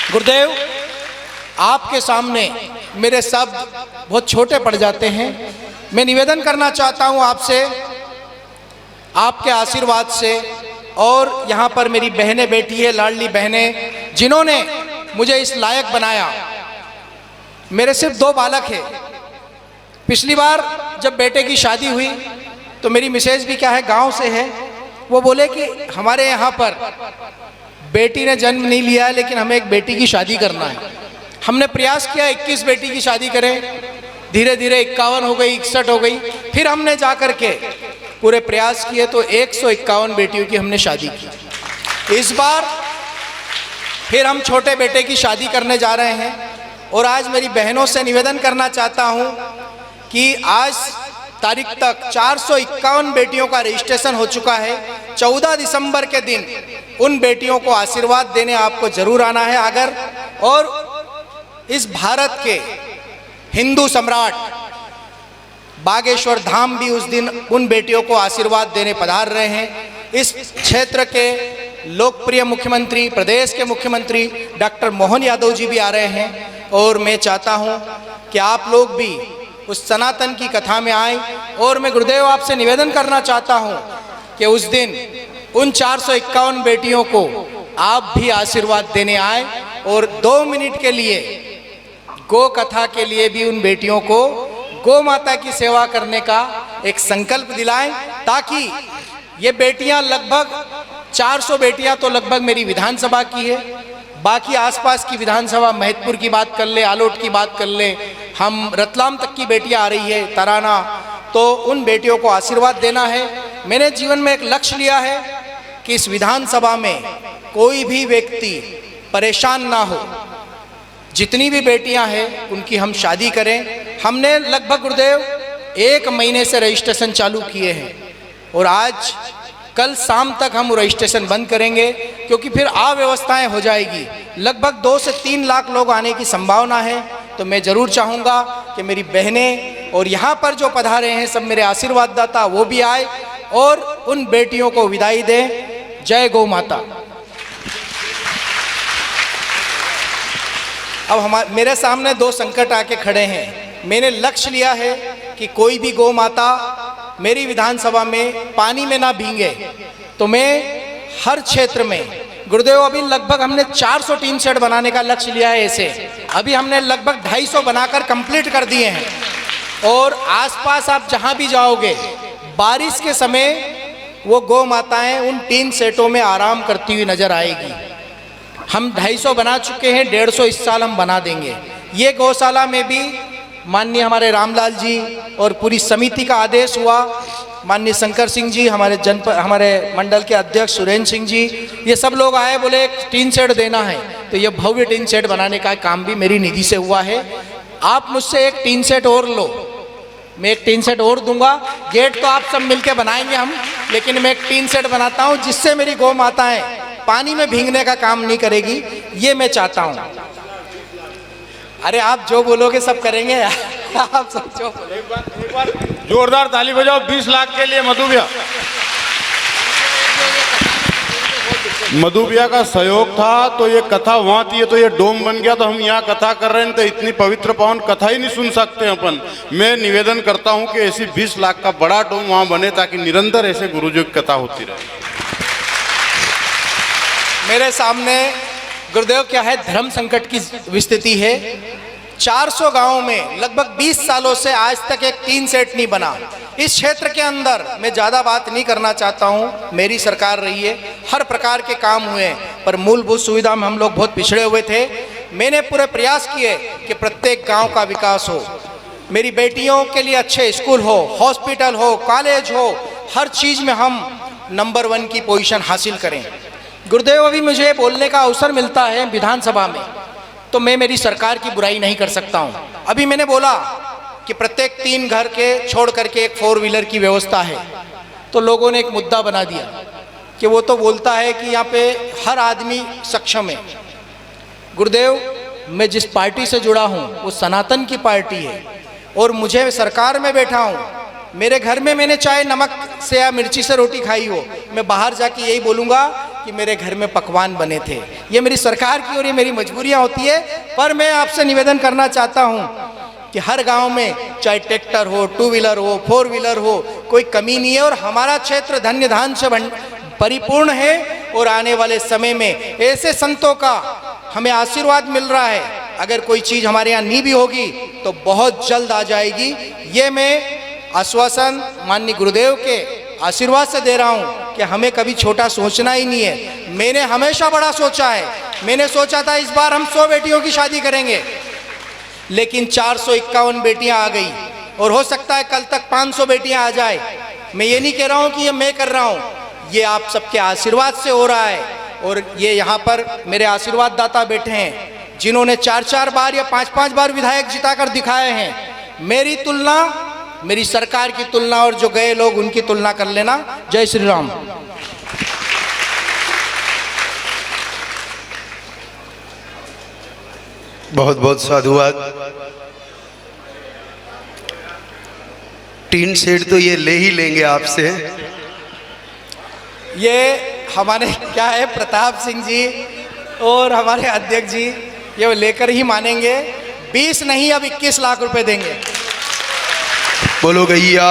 गुरुदेव, आपके सामने मेरे शब्द बहुत छोटे पड़ जाते हैं। मैं निवेदन करना चाहता हूं आपसे, आपके आशीर्वाद से, और यहाँ पर मेरी बहनें बैठी है, लाडली बहनें, जिन्होंने मुझे इस लायक बनाया। मेरे सिर्फ 2 बालक हैं। पिछली बार जब बेटे की शादी हुई तो मेरी मिसेज भी क्या है, गांव से है, वो बोले कि हमारे यहाँ पर बेटी ने जन्म नहीं लिया है, लेकिन हमें एक बेटी की शादी करना है। हमने प्रयास किया 21 बेटी की शादी करें, धीरे धीरे 51 हो गई, 61 हो गई। फिर हमने जा कर के पूरे प्रयास किए तो 151 बेटियों की हमने शादी की। इस बार फिर हम छोटे बेटे की शादी करने जा रहे हैं, और आज मेरी बहनों से निवेदन करना चाहता हूं कि आज तारीख तक 451 बेटियों का रजिस्ट्रेशन हो चुका है। 14 दिसंबर के दिन उन बेटियों को आशीर्वाद देने आपको जरूर आना है। अगर और इस भारत के हिंदू सम्राट बागेश्वर धाम भी उस दिन उन बेटियों को आशीर्वाद देने पधार रहे हैं। इस क्षेत्र के लोकप्रिय मुख्यमंत्री, प्रदेश के मुख्यमंत्री डॉक्टर मोहन यादव जी भी आ रहे हैं, और मैं चाहता हूं कि आप लोग भी उस सनातन की कथा में आए। और मैं गुरुदेव आपसे निवेदन करना चाहता हूं कि उस दिन उन 451 बेटियों को आप भी आशीर्वाद देने आए, और 2 मिनट के लिए गो कथा के लिए भी उन बेटियों को गौ माता की सेवा करने का एक संकल्प दिलाएं, ताकि ये बेटियां लगभग 400 बेटियां तो लगभग मेरी विधानसभा की है, बाकी आसपास की विधानसभा, महतपुर की बात कर ले, आलोट की बात कर ले, हम रतलाम तक की बेटियां आ रही है, तराना, तो उन बेटियों को आशीर्वाद देना है। मैंने जीवन में एक लक्ष्य लिया है कि इस विधानसभा में कोई भी व्यक्ति परेशान ना हो। जितनी भी बेटियां हैं उनकी हम शादी करें। हमने लगभग गुरुदेव 1 महीने से रजिस्ट्रेशन चालू किए हैं, और आज कल शाम तक हम रजिस्ट्रेशन बंद करेंगे, क्योंकि फिर अव्यवस्थाएं हो जाएगी। लगभग 2 से 3 लाख लोग आने की संभावना है। तो मैं ज़रूर चाहूँगा कि मेरी बहनें और यहाँ पर जो पधारे हैं सब मेरे आशीर्वाददाता, वो भी आए और उन बेटियों को विदाई दें। जय गौ माता। अब मेरे सामने 2 संकट आके खड़े हैं। मैंने लक्ष्य लिया है कि कोई भी गौ माता मेरी विधानसभा में पानी में ना भींगे, तो मैं हर क्षेत्र में, गुरुदेव अभी लगभग हमने 400 टीन शेड बनाने का लक्ष्य लिया है। ऐसे अभी हमने लगभग 250 बनाकर कंप्लीट कर दिए हैं, और आसपास आप जहां भी जाओगे बारिश के समय वो गौ माताएं उन टीन सेटों में आराम करती हुई नजर आएगी। हम 250 बना चुके हैं, 150 इस साल हम बना देंगे। ये गौशाला में भी माननीय हमारे रामलाल जी और पूरी समिति का आदेश हुआ, माननीय शंकर सिंह जी, हमारे मंडल के अध्यक्ष सुरेंद्र सिंह जी, ये सब लोग आए, बोले एक टीन शेड देना है। तो ये भव्य टीन शेड बनाने का काम भी मेरी निधि से हुआ है। आप मुझसे एक टीन शेड और लो, मैं एक टीन शेड और दूंगा। गेट तो आप सब मिलके बनाएंगे हम, लेकिन मैं एक टीन शेड बनाता हूँ जिससे मेरी गौ माताएं पानी में भीगने का काम नहीं करेगी, ये मैं चाहता हूँ। अरे आप जो बोलोगे सब करेंगे। आप सब जो एक बार जोरदार ताली बजाओ 20 लाख के लिए मधु भैया का सहयोग था, तो ये कथा वहाँ थी, तो ये डोम बन गया, तो हम यहाँ कथा कर रहे हैं। तो इतनी पवित्र पावन कथा ही नहीं सुन सकते अपन। मैं निवेदन करता हूँ कि ऐसी 20 लाख का बड़ा डोम वहाँ बने, ताकि निरंतर ऐसे गुरुजी की कथा होती रहे। मेरे सामने गुरुदेव क्या है, धर्म संकट की स्थिति है। 400 गांवों में लगभग 20 सालों से आज तक एक टीन सेट नहीं बना। इस क्षेत्र के अंदर मैं ज़्यादा बात नहीं करना चाहता हूँ, मेरी सरकार रही है, हर प्रकार के काम हुए, पर मूलभूत सुविधा में हम लोग बहुत पिछड़े हुए थे। मैंने पूरे प्रयास किए कि प्रत्येक गांव का विकास हो, मेरी बेटियों के लिए अच्छे स्कूल हो, हॉस्पिटल हो, कॉलेज हो, हर चीज़ में हम नंबर 1 की पोजीशन हासिल करें। गुरुदेव अभी मुझे बोलने का अवसर मिलता है विधानसभा में, तो मैं मेरी सरकार की बुराई नहीं कर सकता हूँ। अभी मैंने बोला कि प्रत्येक 3 घर के छोड़ करके एक 4 व्हीलर की व्यवस्था है, तो लोगों ने एक मुद्दा बना दिया कि वो तो बोलता है कि यहाँ पे हर आदमी सक्षम है। गुरुदेव मैं जिस पार्टी से जुड़ा हूँ वो सनातन की पार्टी है, और मुझे सरकार में बैठा हूँ। मेरे घर में मैंने चाहे नमक से या मिर्ची से रोटी खाई हो, मैं बाहर जाके यही बोलूँगा कि मेरे घर में पकवान बने थे। ये मेरी सरकार की और ये मेरी मजबूरियां होती है, पर मैं आपसे निवेदन करना चाहता हूँ कि हर गांव में चाहे ट्रैक्टर हो, टू व्हीलर हो, फोर व्हीलर हो, कोई कमी नहीं है और हमारा क्षेत्र धन्य धान से परिपूर्ण है। और आने वाले समय में ऐसे संतों का हमें आशीर्वाद मिल रहा है, अगर कोई चीज़ हमारे यहाँ नहीं भी होगी तो बहुत जल्द आ जाएगी। ये मैं आश्वासन माननीय गुरुदेव के आशीर्वाद से दे रहा हूँ कि हमें कभी छोटा सोचना ही नहीं है। मैंने हमेशा बड़ा सोचा है। मैंने सोचा था इस बार हम 100 बेटियों की शादी करेंगे, लेकिन 451 बेटियां आ गई और हो सकता है कल तक 500 बेटियां आ जाए। मैं ये नहीं कह रहा हूँ कि ये मैं कर रहा हूँ, ये आप सबके आशीर्वाद से हो रहा है। और ये यहाँ पर मेरे आशीर्वाद दाता बैठे हैं जिन्होंने 4-4 बार या 5-5 बार विधायक जिताकर दिखाए हैं। मेरी तुलना, मेरी सरकार की तुलना और जो गए लोग उनकी तुलना कर लेना। जय श्री राम। बहुत बहुत साधुवाद। टीन शेड तो ये ले ही लेंगे आपसे। ये हमारे क्या है, प्रताप सिंह जी और हमारे अध्यक्ष जी ये लेकर ही मानेंगे। 20 नहीं अब 21 लाख रुपए देंगे। बोलो गैया